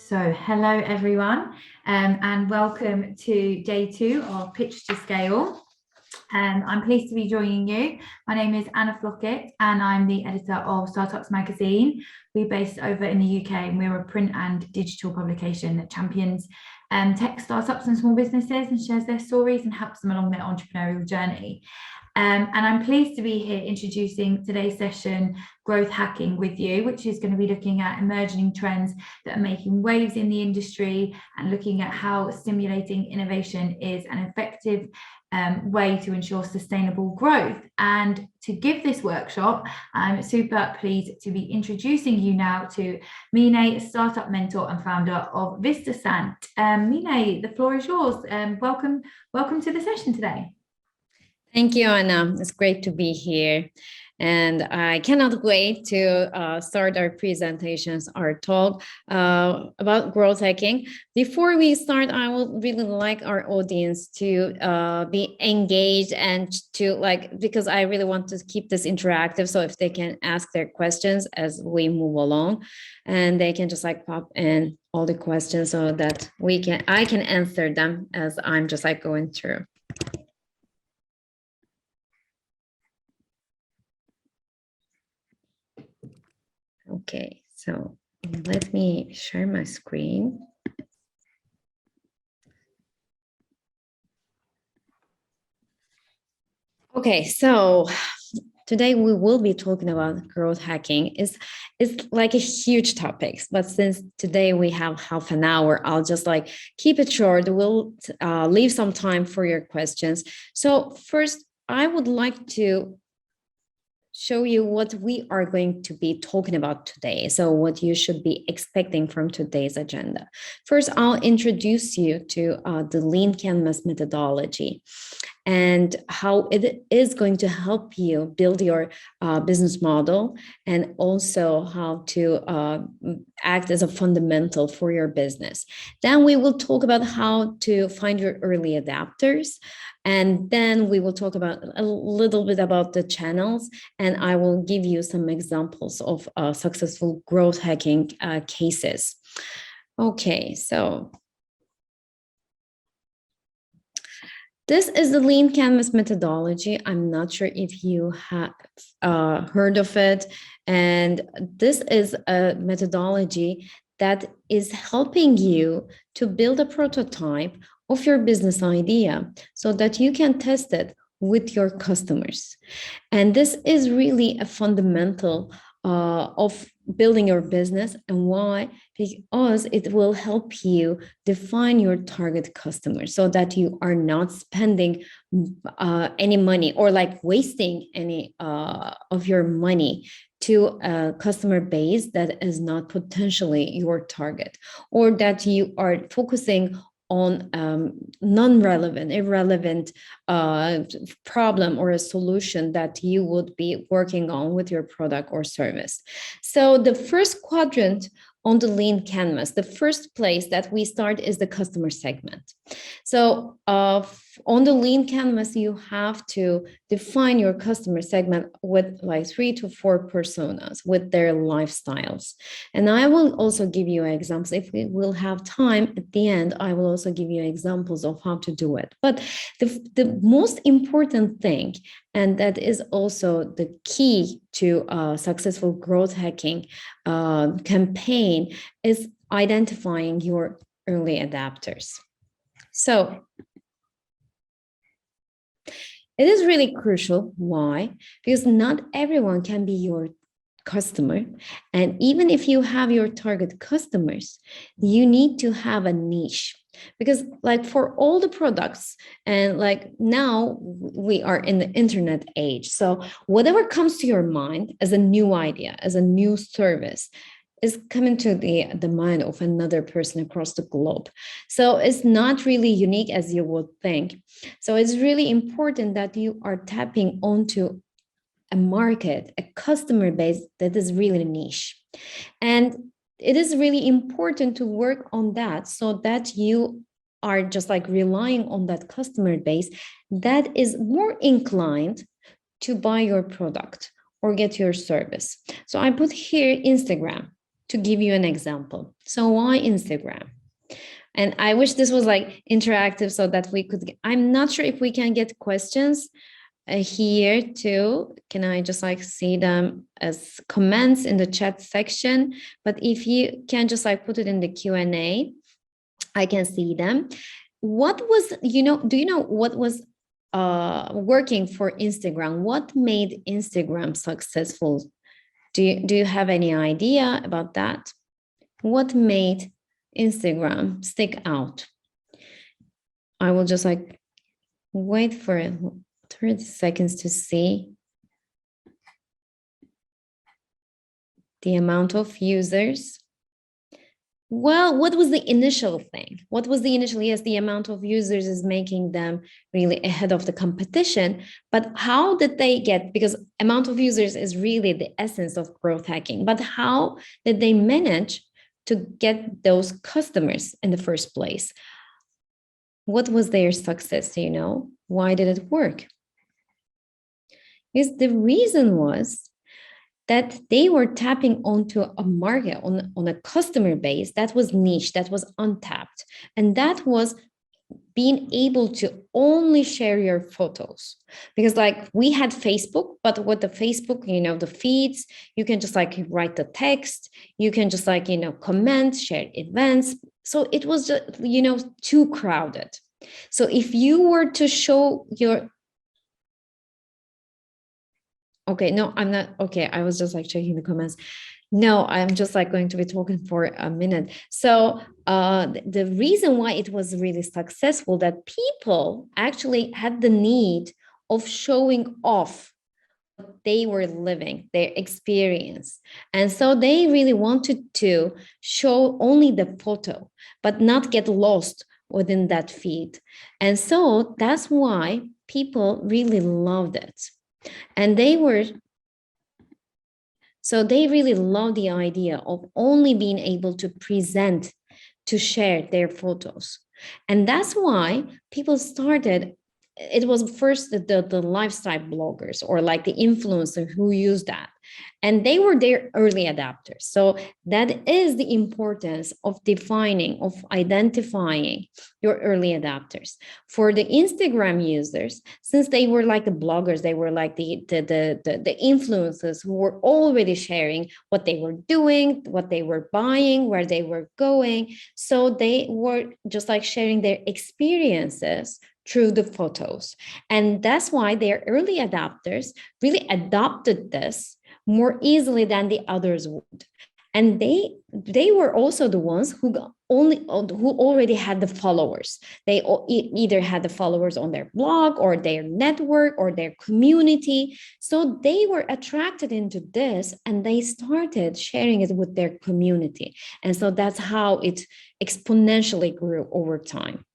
So, hello everyone, and welcome to day 2 of Pitch to Scale. I'm pleased to be joining you. My name is Anna Flockett, and I'm the editor of Startups Magazine. We're based over in the UK, and we're a print and digital publication that champions tech startups and small businesses and shares their stories and helps them along their entrepreneurial journey. And I'm pleased to be here introducing today's session, Growth Hacking, with you, which is going to be looking at emerging trends that are making waves in the industry and looking at how stimulating innovation is an effective way to ensure sustainable growth. And to give this workshop, I'm super pleased to be introducing you now to Mine, startup mentor and founder of VistaSant. Mine, the floor is yours. Welcome to the session today. Thank you, Anna. It's great to be here. And I cannot wait to start our presentations, our talk about growth hacking. Before we start, I would really like our audience to be engaged and because I really want to keep this interactive. So if they can ask their questions as we move along, and they can just pop in all the questions so that I can answer them as I'm just going through. Okay, so let me share my screen. Okay, so today we will be talking about growth hacking. It's like a huge topic, but since today we have half an hour, I'll just keep it short. We'll leave some time for your questions. So first, I would like to show you what we are going to be talking about today. So what you should be expecting from today's agenda. First, I'll introduce you to the Lean Canvas methodology and how it is going to help you build your business model, and also how to act as a fundamental for your business. Then we will talk about how to find your early adapters. And then we will talk about a little bit about the channels, and I will give you some examples of successful growth hacking cases. Okay, so this is the Lean Canvas methodology. I'm not sure if you have heard of it. And this is a methodology that is helping you to build a prototype of your business idea so that you can test it with your customers. And this is really a fundamental of building your business. And why? Because it will help you define your target customers so that you are not spending any money or wasting any of your money to a customer base that is not potentially your target, or that you are focusing on non-relevant, irrelevant problem or a solution that you would be working on with your product or service. So the first quadrant on the Lean Canvas, the first place that we start is the customer segment. So on the Lean Canvas, you have to define your customer segment with 3 to 4 personas with their lifestyles. And I will also give you examples. If we will have time at the end, I will also give you examples of how to do it. But the most important thing, and that is also the key to successful growth hacking campaign, is identifying your early adapters. So it is really crucial. Why? Because not everyone can be your customer. And even if you have your target customers, you need to have a niche. Because for all the products, and now we are in the internet age. So whatever comes to your mind as a new idea, as a new service, is coming to the mind of another person across the globe. So it's not really unique as you would think. So it's really important that you are tapping onto a market, a customer base that is really niche. And it is really important to work on that so that you are just relying on that customer base that is more inclined to buy your product or get your service. So I put here Instagram. to give you an example. So why Instagram? And I wish this was like interactive so that we could, I'm not sure if we can get questions here too. Can I just like see them as comments in the chat section? But if you can just like put it in the Q&A, I can see them. What was, do you know what was working for Instagram? What made Instagram successful? Do you have any idea about that? What made Instagram stick out? I will just like wait for 30 seconds to see the amount of users. Well, what was the initial thing? What was the initial? Yes, the amount of users is making them really ahead of the competition. But how did they get, because amount of users is really the essence of growth hacking, but how did they manage to get those customers in the first place? What was their success? Do you know? Why did it work? Because the reason was that they were tapping onto a market, on a customer base that was niche, that was untapped. And that was being able to only share your photos. Because like we had Facebook, but with the Facebook, the feeds, you can just like write the text, you can just like, comment, share events. So it was just, too crowded. So if you were to show your, okay, no, I'm not, okay, I was just like checking the comments. No, I'm just like going to be talking for a minute. So the reason why it was really successful, that people actually had the need of showing off what they were living, their experience. And so they really wanted to show only the photo, but not get lost within that feed. And so that's why people really loved it. And they really love the idea of only being able to present, to share their photos. And that's why people started, it was first the lifestyle bloggers or like the influencers who used that. And they were their early adapters. So that is the importance of defining, of identifying your early adapters. For the Instagram users, since they were like the bloggers, they were like the influencers who were already sharing what they were doing, what they were buying, where they were going. So they were just like sharing their experiences through the photos. And that's why their early adopters really adopted this more easily than the others would. And they were also the ones who already had the followers. They either had the followers on their blog or their network or their community. So they were attracted into this and they started sharing it with their community. And so that's how it exponentially grew over time.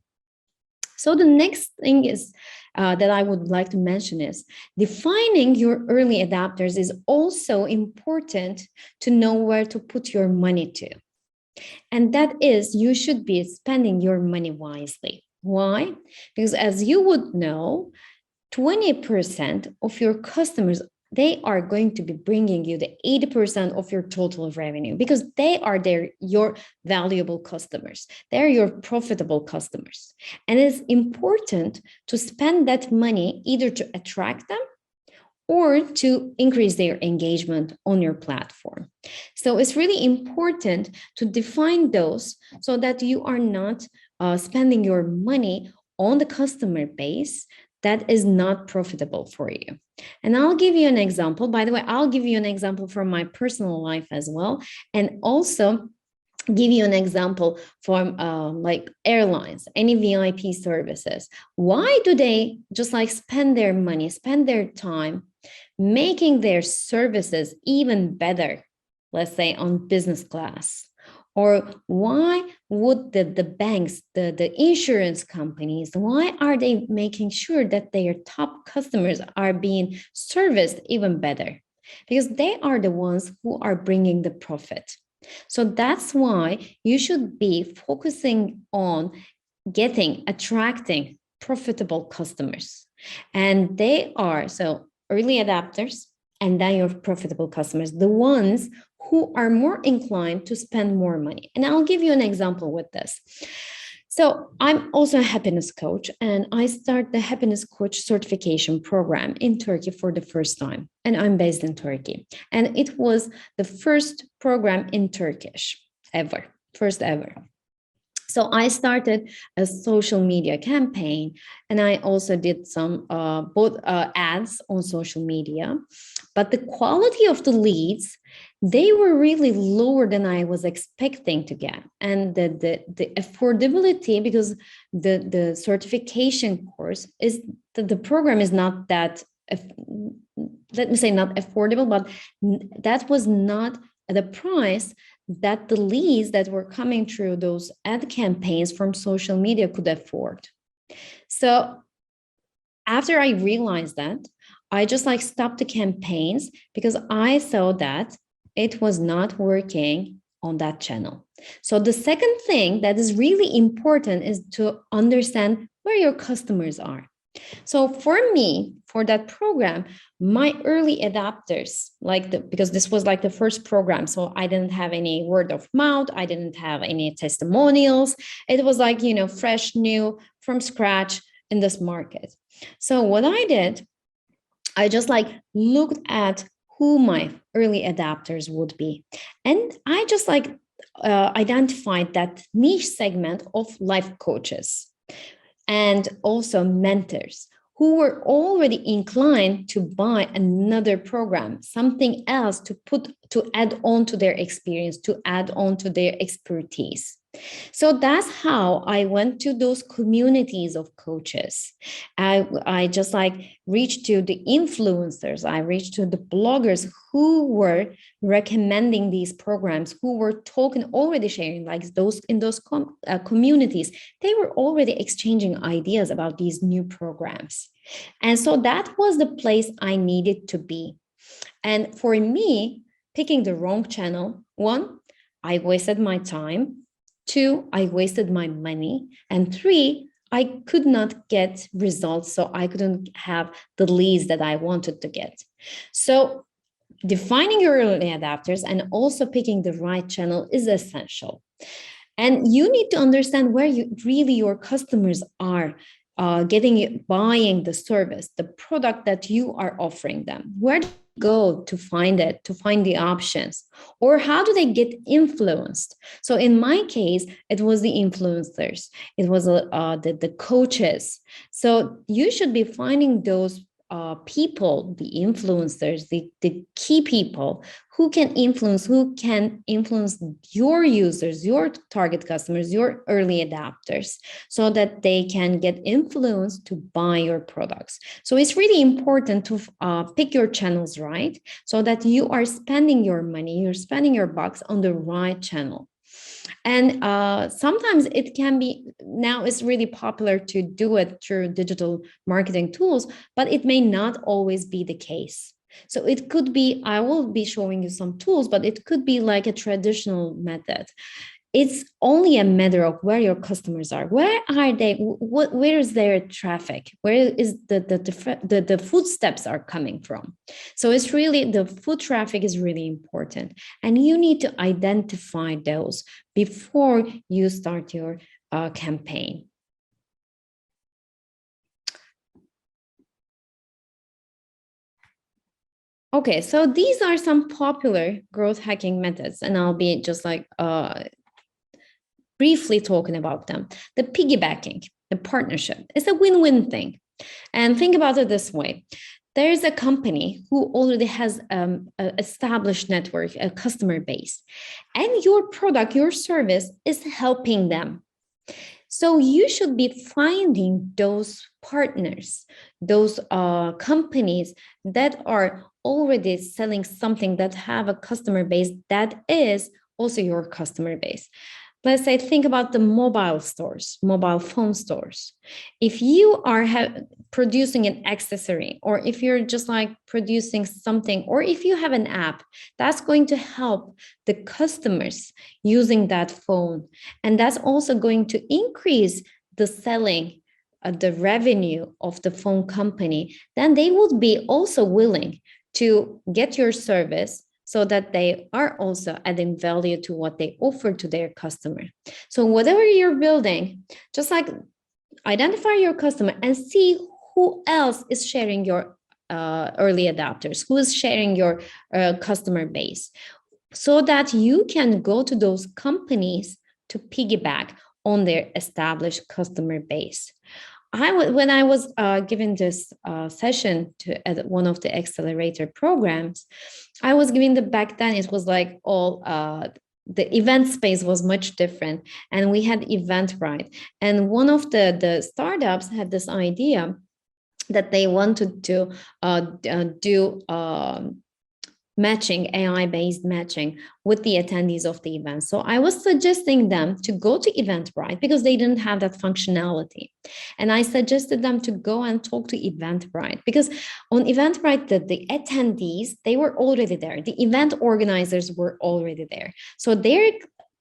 So the next thing is that I would like to mention is defining your early adopters is also important to know where to put your money to. And that is, you should be spending your money wisely. Why? Because as you would know, 20% of your customers, they are going to be bringing you the 80% of your total revenue because they are your valuable customers. They're your profitable customers. And it's important to spend that money either to attract them or to increase their engagement on your platform. So it's really important to define those so that you are not spending your money on the customer base that is not profitable for you. And I'll give you an example. By the way, I'll give you an example from my personal life as well. And also give you an example from like airlines, any VIP services. Why do they just like spend their money, spend their time making their services even better, let's say on business class? Or why would the banks, the insurance companies, why are they making sure that their top customers are being serviced even better? Because they are the ones who are bringing the profit. So that's why you should be focusing on attracting profitable customers. And they are, so early adapters, and then your profitable customers, the ones who are more inclined to spend more money. And I'll give you an example with this. So I'm also a happiness coach, and I start the happiness coach certification program in Turkey for the first time. And I'm based in Turkey. And it was the first program in Turkish ever, first ever. So I started a social media campaign, and I also did some both ads on social media. But the quality of the leads, they were really lower than I was expecting to get. And the affordability, because the certification course is, the program is not that, let me say, not affordable, but that was not the price that the leads that were coming through those ad campaigns from social media could afford. So after I realized that, I just like stopped the campaigns because I saw that it was not working on that channel. So the second thing that is really important is to understand where your customers are. So for me, for that program, my early adopters, because this was like the first program, so I didn't have any word of mouth, I didn't have any testimonials. It was like, fresh, new, from scratch in this market. So what I did, I just like looked at who my early adopters would be. And I just like identified that niche segment of life coaches and also mentors who were already inclined to buy another program, something else to add on to their experience, to add on to their expertise. So that's how I went to those communities of coaches. I just like reached to the influencers. I reached to the bloggers who were recommending these programs, who were talking, already sharing, like those in those communities. They were already exchanging ideas about these new programs. And so that was the place I needed to be. And for me, picking the wrong channel, one, I wasted my time. Two, I wasted my money. And three, I could not get results. So I couldn't have the leads that I wanted to get. So defining your early adopters and also picking the right channel is essential. And you need to understand where your customers are buying the service, the product that you are offering them. Where do you go to find it, to find the options? Or how do they get influenced? So in my case, it was the influencers. It was the coaches. So you should be finding those people, the influencers, the key people who can influence your users, your target customers, your early adopters, so that they can get influenced to buy your products. So it's really important to pick your channels right, so that you are spending your money, you're spending your bucks on the right channel. And sometimes it can be, now it's really popular to do it through digital marketing tools, but it may not always be the case. So it could be, I will be showing you some tools, but it could be like a traditional method. It's only a matter of where your customers are. Where are they? Where is their traffic? Where is the footsteps are coming from? So it's really, the foot traffic is really important. And you need to identify those before you start your campaign. Okay, so these are some popular growth hacking methods, and I'll be just like briefly talking about them. The piggybacking, the partnership, is a win-win thing. And think about it this way. There is a company who already has an established network, a customer base, and your product, your service is helping them. So you should be finding those partners, those companies that are already selling something, that have a customer base that is also your customer base. Let's say, think about the mobile stores, mobile phone stores. If you are producing an accessory, or if you're just like producing something, or if you have an app, that's going to help the customers using that phone. And that's also going to increase the selling, the revenue of the phone company. Then they would be also willing to get your service, so that they are also adding value to what they offer to their customer. So whatever you're building, just like identify your customer and see who else is sharing your early adopters, who is sharing your customer base, so that you can go to those companies to piggyback on their established customer base. When I was giving this session at one of the accelerator programs, I was giving back then it was like all the event space was much different, and we had Eventbrite, and one of the startups had this idea that they wanted to do matching, AI-based matching with the attendees of the event. So I was suggesting them to go to Eventbrite because they didn't have that functionality. And I suggested them to go and talk to Eventbrite because on Eventbrite, the attendees, they were already there. The event organizers were already there. So their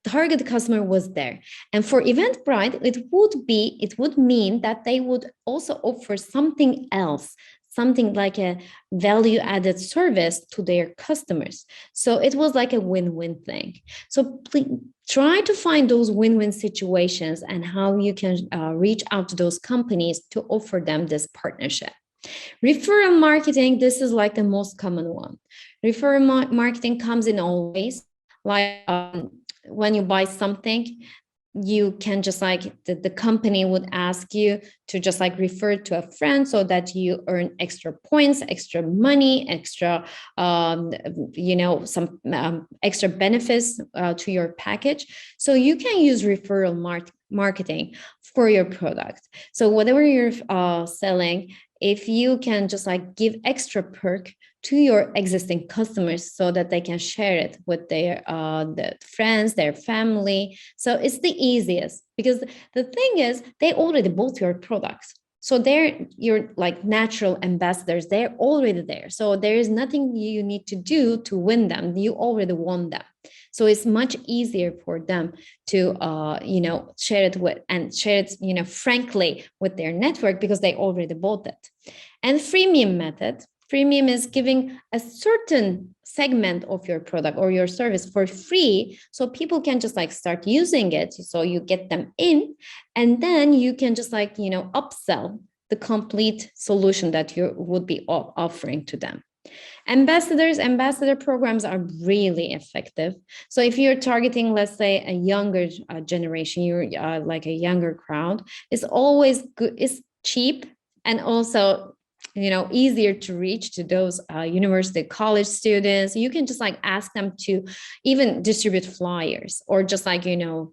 target customer was there. And for Eventbrite, it would mean that they would also offer something else, something like a value added service to their customers. So it was like a win-win thing. So please try to find those win-win situations and how you can reach out to those companies to offer them this partnership. Referral marketing, this is like the most common one. Referral marketing comes in all ways, like when you buy something, you can just like the company would ask you to just like refer to a friend so that you earn extra points, extra money, extra some extra benefits to your package. So you can use referral marketing for your product. So whatever you're selling, if you can just like give extra perk to your existing customers so that they can share it with their friends, their family. So it's the easiest because the thing is they already bought your products. So they're your like natural ambassadors. They're already there. So there is nothing you need to do to win them. You already won them. So it's much easier for them to, share it frankly with their network because they already bought it. And freemium method. Freemium is giving a certain segment of your product or your service for free, so people can just like start using it. So you get them in, and then you can just like upsell the complete solution that you would be offering to them. Ambassador programs are really effective. So if you're targeting, let's say, a younger generation, you're like a younger crowd, it's always good, it's cheap, and also easier to reach to those university college students. You can just like ask them to even distribute flyers or just like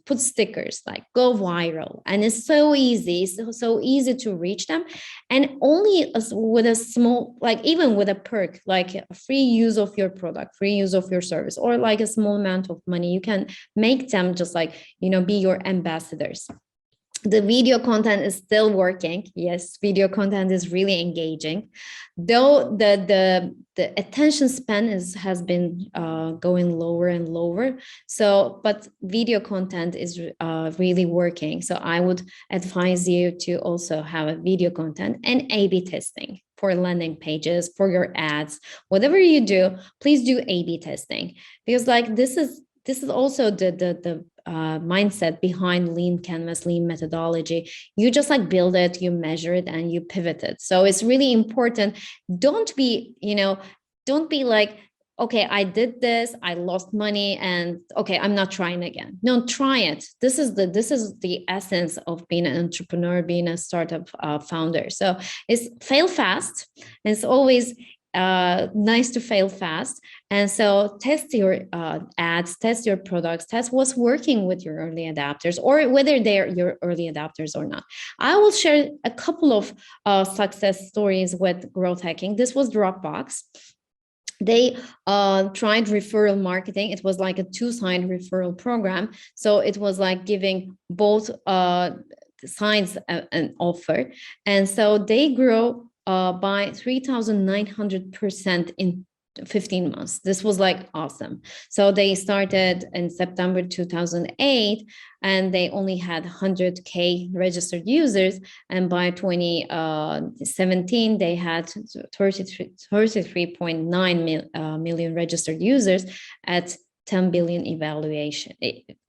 put stickers, like go viral, and it's so easy, so easy to reach them. And only with a small, like even with a perk, like a free use of your product, free use of your service, or like a small amount of money, you can make them just like be your ambassadors. The video content is still working. Yes, video content is really engaging, though the attention span has been going lower and lower. So, but video content is really working. So I would advise you to also have a video content and A/B testing for landing pages, for your ads. Whatever you do, please do A/B testing, because like this is also the mindset behind lean canvas, lean methodology. You just like build it, you measure it, and you pivot it. So it's really important. Don't be like, okay, I did this, I lost money, and okay, I'm not trying again. No, try it. This is the essence of being an entrepreneur, being a startup founder. So it's fail fast. And it's always nice to fail fast. And so test your ads, test your products, test what's working with your early adopters, or whether they're your early adopters or not. I will share a couple of success stories with growth hacking. This was Dropbox. They tried referral marketing. It was like a two-sided referral program. So it was like giving both sides an offer. And so they grew by 3,900% in 15 months. This was like awesome. So they started in September 2008, and they only had 100K registered users. And by 2017, they had 33.9 million registered users at 10 billion evaluation.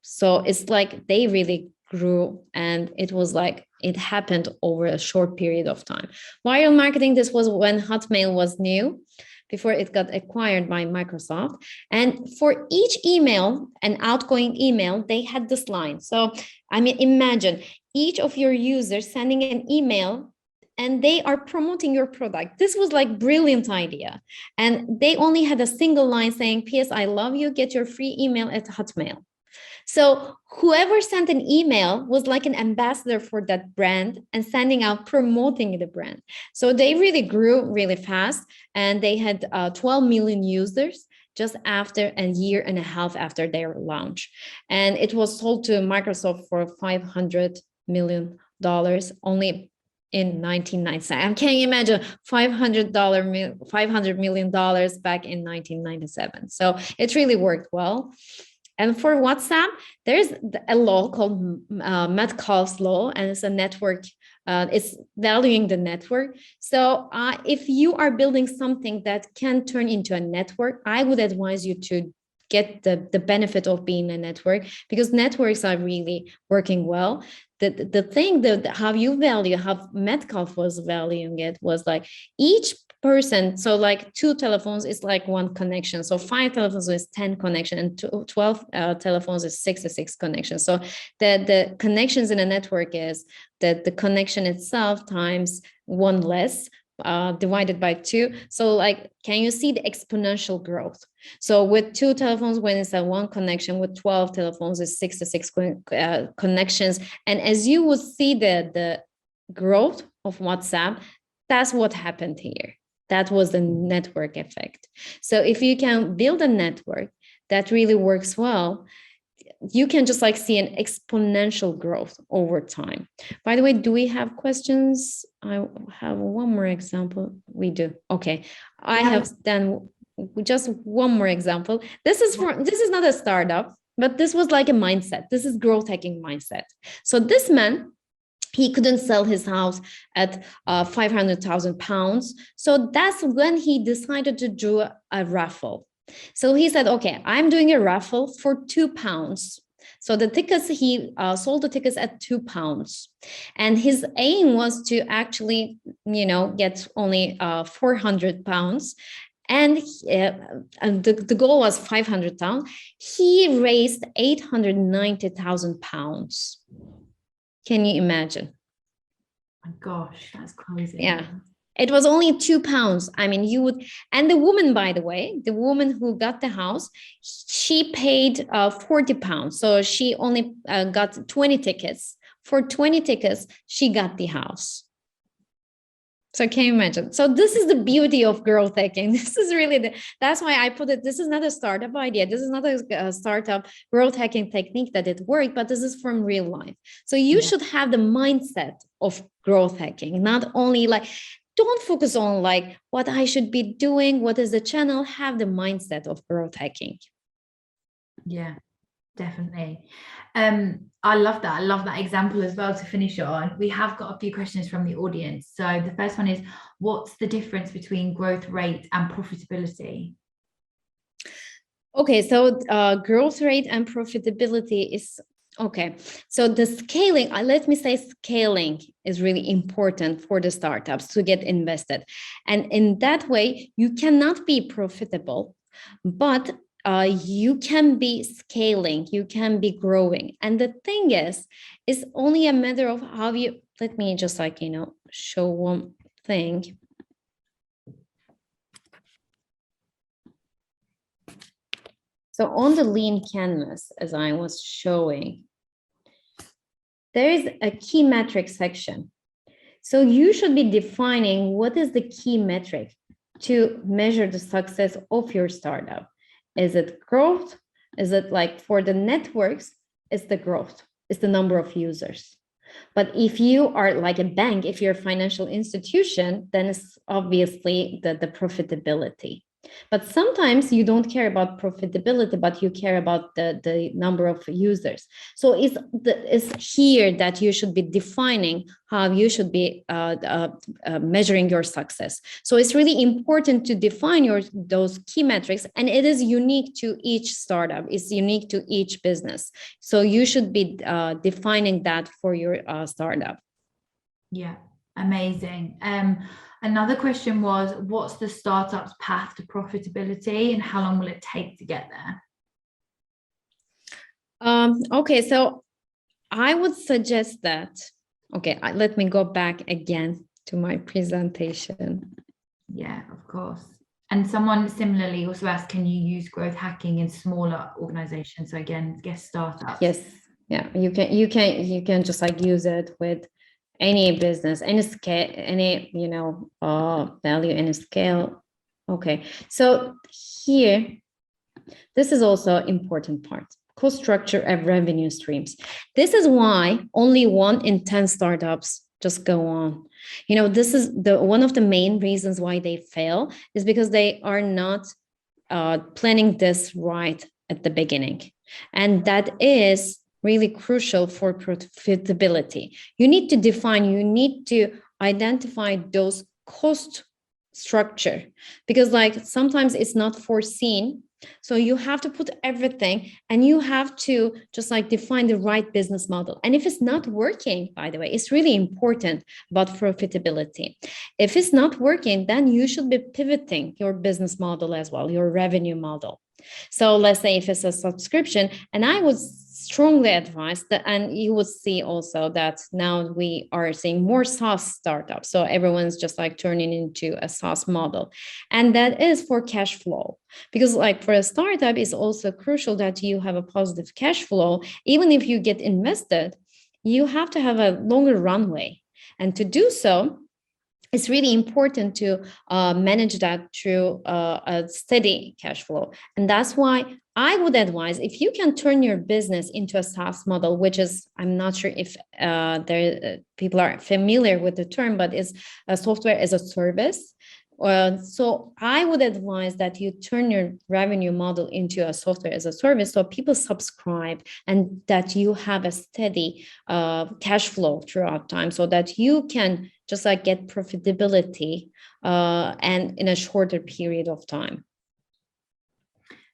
So it's like they really grew, and it was like it happened over a short period of time. Viral marketing, this was when Hotmail was new, before it got acquired by Microsoft. And for each email, an outgoing email, they had this line. So, I mean, imagine each of your users sending an email and they are promoting your product. This was like brilliant idea. And they only had a single line saying, PS, I love you, get your free email at Hotmail. So whoever sent an email was like an ambassador for that brand and sending out, promoting the brand. So they really grew really fast, and they had 12 million users just after a year and a half after their launch. And it was sold to Microsoft for $500 million only in 1997. Can you imagine $500 million back in 1997? So it really worked well. And for WhatsApp, there's a law called Metcalfe's law, and it's a network. It's valuing the network. So if you are building something that can turn into a network, I would advise you to get the benefit of being a network, because networks are really working well. The thing that how you value, how Metcalfe was valuing it was like each person. So like 2 telephones is like 1 connection. So 5 telephones is 10 connection, and 12 telephones is 66 connections. So the connections in a network is that the connection itself times 1 less, divided by 2. So like, can you see the exponential growth? So with 2 telephones, when it's a 1 connection, with 12 telephones is 66 connections. And as you would see the growth of WhatsApp, that's what happened here. That was the network effect. So if you can build a network that really works well, you can just like see an exponential growth over time. By the way, do we have questions? I have one more example. We do. Okay. I have then just one more example. This is not a startup, but this was like a mindset. This is growth hacking mindset. So this man, he couldn't sell his house at 500,000 pounds. So that's when he decided to do a raffle. So he said, okay, I'm doing a raffle for £2. So the tickets, he sold the tickets at £2. And his aim was to actually, get only £400. And the goal was 500,000. He raised 890,000 pounds. Can you imagine? My gosh, that's crazy. Yeah. It was only £2. I mean, you would, and the woman, by the way, the woman who got the house, she paid £40. So she only got 20 tickets. For 20 tickets, she got the house. So can you imagine? So this is the beauty of growth hacking. This is really that's why I put it, this is not a startup idea. This is not a startup growth hacking technique that it worked, but this is from real life. So you should have the mindset of growth hacking, not only like, don't focus on like what I should be doing, what is the channel, have the mindset of growth hacking. Yeah, definitely. I love that. I love that example as well to finish on. We have got a few questions from the audience. So the first one is, what's the difference between growth rate and profitability? Okay, so growth rate and profitability is okay. So the scaling, let me say scaling is really important for the startups to get invested. And in that way, you cannot be profitable, but you can be scaling, you can be growing. And the thing is only a matter of how you, let me just like, show one thing. So on the lean canvas, as I was showing, there is a key metric section. So you should be defining what is the key metric to measure the success of your startup. Is it growth? Is it like for the networks? It's the growth, it's the number of users. But if you are like a bank, if you're a financial institution, then it's obviously the profitability. But sometimes you don't care about profitability, but you care about the number of users. So it's here that you should be defining how you should be measuring your success. So it's really important to define those key metrics, and it is unique to each startup. It's unique to each business. So you should be defining that for your startup. Yeah, amazing. Another question was, what's the startup's path to profitability and how long will it take to get there? Okay, so I would suggest that, let me go back again to my presentation. Yeah, of course. And someone similarly also asked, can you use growth hacking in smaller organizations? So again, guess startups. Yes, yeah, you can just like use it with any business, any scale, any value, any scale. Okay, so here, this is also important part. Cost structure and revenue streams. This is why only 1 in 10 startups just go on. This is one of the main reasons why they fail, is because they are not planning this right at the beginning. And that is really crucial for profitability. You need to identify those cost structure, because like sometimes it's not foreseen. So you have to put everything, and you have to just like define the right business model. And if it's not working, by the way, it's really important about profitability. If it's not working, then you should be pivoting your business model as well, your revenue model. So let's say if it's a subscription, and I would strongly advise that, and you would see also that now we are seeing more SaaS startups. So everyone's just like turning into a SaaS model. And that is for cash flow, because like for a startup, it's also crucial that you have a positive cash flow. Even if you get invested, you have to have a longer runway. And to do so, it's really important to manage that through a steady cash flow. And that's why I would advise, if you can turn your business into a SaaS model, which is, I'm not sure if people are familiar with the term, but it's a software as a service. So I would advise that you turn your revenue model into a software as a service, so people subscribe, and that you have a steady cash flow throughout time, so that you can just like get profitability and in a shorter period of time.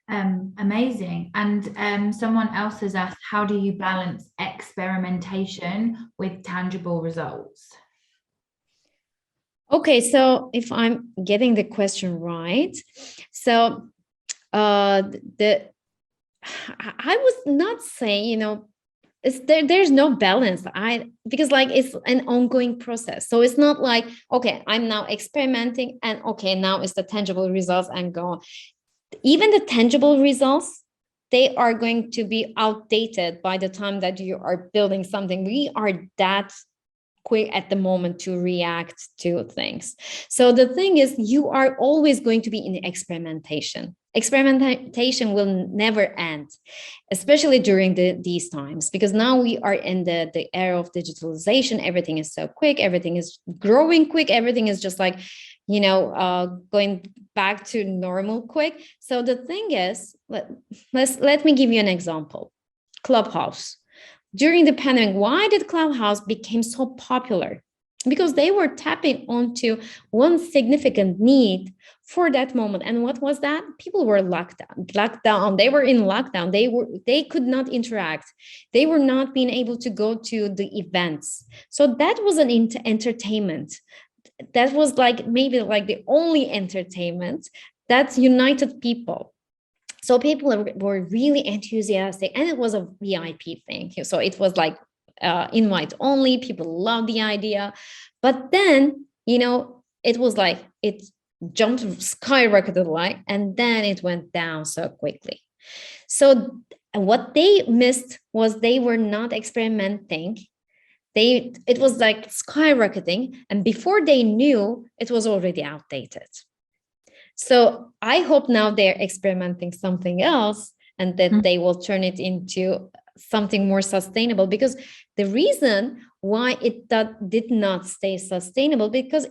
Amazing. And someone else has asked, how do you balance experimentation with tangible results? Okay, so if I'm getting the question right, so I would not say, there's no balance. Because like it's an ongoing process. So it's not like, okay, I'm now experimenting, and okay, now it's the tangible results and go on. Even the tangible results, they are going to be outdated by the time that you are building something. We are that quick at the moment to react to things. So the thing is, you are always going to be in experimentation. Experimentation will never end, especially during these times, because now we are in the era of digitalization. Everything is so quick, everything is growing quick, everything is just like, going back to normal quick. So the thing is, let me give you an example. Clubhouse. During the pandemic, why did Clubhouse become so popular? Because they were tapping onto one significant need for that moment. And what was that? People were locked down. They were in lockdown. They could not interact. They were not being able to go to the events. So that was an entertainment. That was like maybe like the only entertainment that united people. So people were really enthusiastic, and it was a VIP thing. So it was like invite only. People loved the idea. But then, it was like it jumped, skyrocketed, like, and then it went down so quickly. So what they missed was they were not experimenting. It was like skyrocketing, and before they knew, it was already outdated. So I hope now they're experimenting something else, and that they will turn it into something more sustainable, because the reason why it did not stay sustainable, because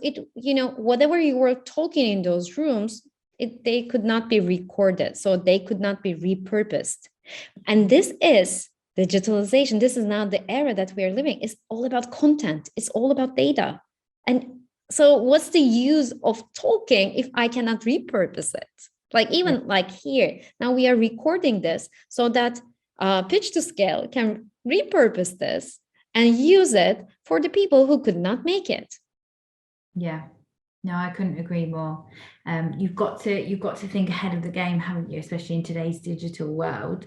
whatever you were talking in those rooms, they could not be recorded, so they could not be repurposed. And this is digitalization. This is now the era that we are living. It's all about content. It's all about data. And so what's the use of talking if I cannot repurpose it? Like even like here, now we are recording this so that Pitch to Scale can repurpose this and use it for the people who could not make it. Yeah, no, I couldn't agree more. You've got to think ahead of the game, haven't you? Especially in today's digital world.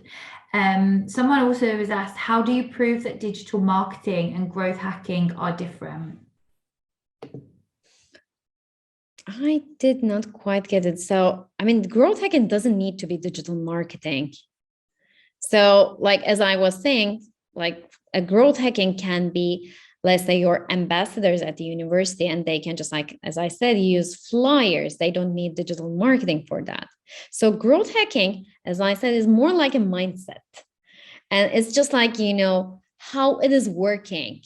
Someone also has asked, how do you prove that digital marketing and growth hacking are different? I did not quite get it. So, I mean, growth hacking doesn't need to be digital marketing. So, like, as I was saying, like a growth hacking can be, let's say, your ambassadors at the university, and they can just, like, as I said, use flyers. They don't need digital marketing for that. So growth hacking, as I said, is more like a mindset. And it's just like, how it is working.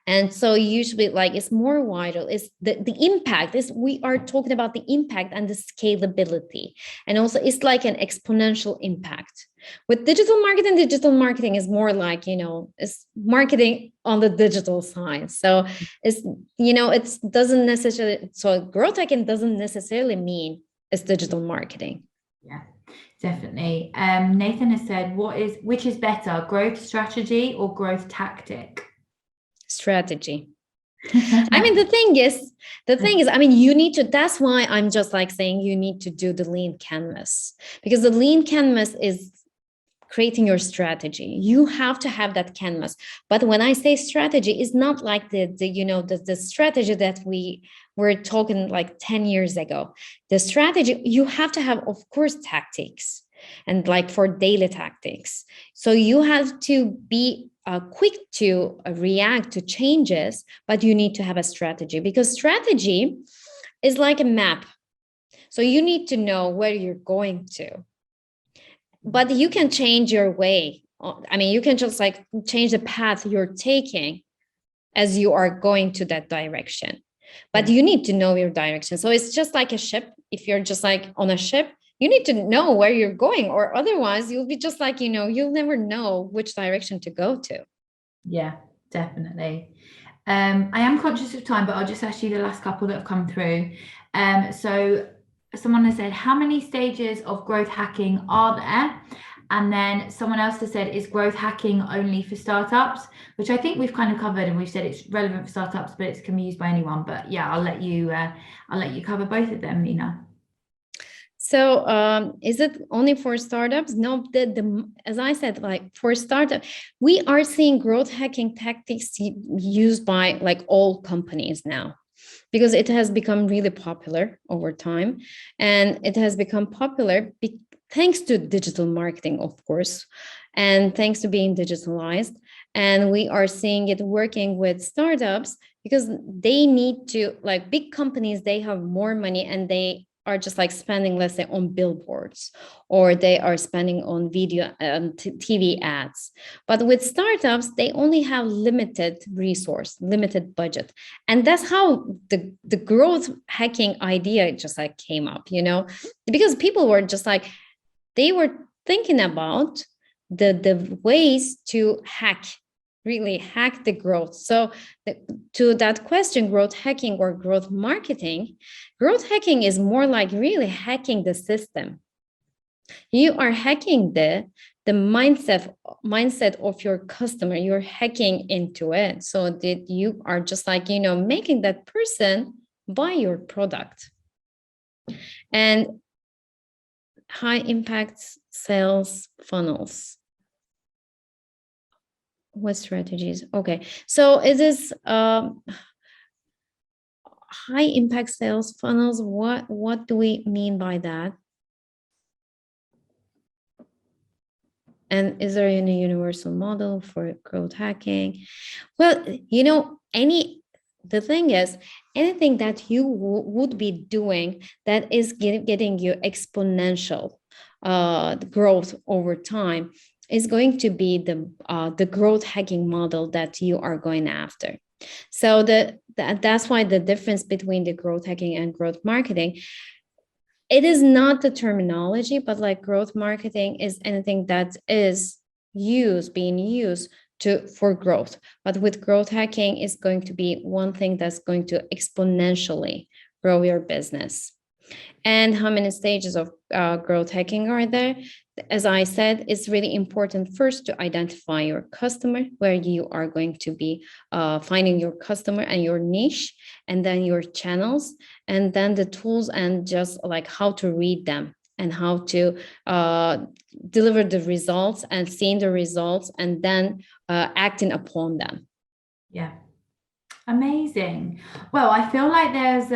And so usually like it's more vital, it's the impact is, we are talking about the impact and the scalability. And also it's like an exponential impact. With digital marketing is more like, it's marketing on the digital side. So it's, it doesn't necessarily, so growth hacking doesn't necessarily mean it's digital marketing. Yeah, definitely. Nathan has said, which is better, growth strategy or growth tactic? Strategy. I mean, the thing is, I mean, you need to, that's why I'm just like saying you need to do the lean canvas, because the lean canvas is creating your strategy. You have to have that canvas. But when I say strategy, it's not like the strategy that we were talking like 10 years ago. The strategy, you have to have, of course, tactics, and like for daily tactics. So you have to be quick to react to changes, but you need to have a strategy, because strategy is like a map. So you need to know where you're going to. But you can change your way. I mean, you can just like change the path you're taking as you are going to that direction. But you need to know your direction. So it's just like a ship. If you're just like on a ship, you need to know where you're going, or otherwise you'll be just like, you'll never know which direction to go to. Yeah, definitely. I am conscious of time, but I'll just ask you the last couple that have come through. So someone has said, how many stages of growth hacking are there? And then someone else has said, is growth hacking only for startups? Which I think we've kind of covered, and we've said it's relevant for startups, but it can be used by anyone. But yeah, I'll let you cover both of them, Mina. So is it only for startups? No, as I said, like for startup, we are seeing growth hacking tactics used by like all companies now, because it has become really popular over time. And it has become popular thanks to digital marketing, of course, and thanks to being digitalized. And we are seeing it working with startups because they need to, like big companies, they have more money and they are just like spending, let's say, on billboards, or they are spending on video TV ads. But with startups, they only have limited resource, limited budget. And that's how the growth hacking idea just like came up, because people were just like, they were thinking about the ways to really hack the growth. So to that question, growth hacking or growth marketing, growth hacking is more like really hacking the system. You are hacking the mindset of your customer. You're hacking into it so that you are just like, making that person buy your product. And high impact sales funnels. What strategies? Okay, so it is high impact sales funnels. What do we mean by that? And is there any universal model for growth hacking? Well, the thing is, anything that you would be doing that is getting you exponential growth over time is going to be the growth hacking model that you are going after. So that's why the difference between the growth hacking and growth marketing, It is not the terminology, but like growth marketing is anything that is being used for growth. But with growth hacking, it's going to be one thing that's going to exponentially grow your business. And how many stages of growth hacking are there? As I said, it's really important first to identify your customer, where you are going to be finding your customer and your niche, and then your channels, and then the tools, and just like how to read them and how to deliver the results and seeing the results and then acting upon them. Yeah. Amazing. Well, I feel like there's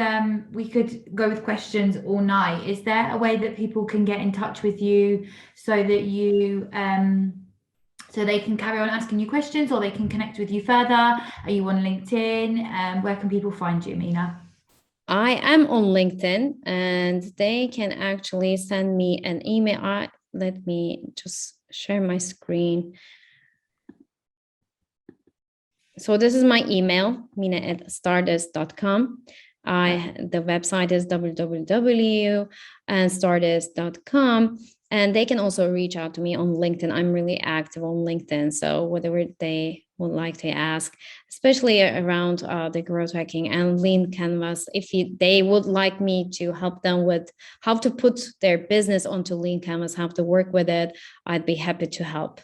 we could go with questions all night. Is there a way that people can get in touch with you so that you so they can carry on asking you questions, or they can connect with you further? Are you on LinkedIn? Where can people find you, Mina? I am on LinkedIn, and they can actually send me an email. Let me just share my screen. So this is my email, mina@stardust.com. The website is www.stardust.com. And they can also reach out to me on LinkedIn. I'm really active on LinkedIn. So whatever they would like to ask, especially around the growth hacking and lean canvas, if they would like me to help them with how to put their business onto lean canvas, how to work with it, I'd be happy to help.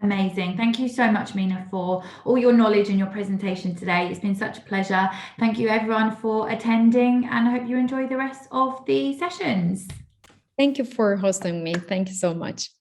Amazing. Thank you so much, Mina, for all your knowledge and your presentation today. It's been such a pleasure. Thank you, everyone, for attending, and I hope you enjoy the rest of the sessions. Thank you for hosting me. Thank you so much.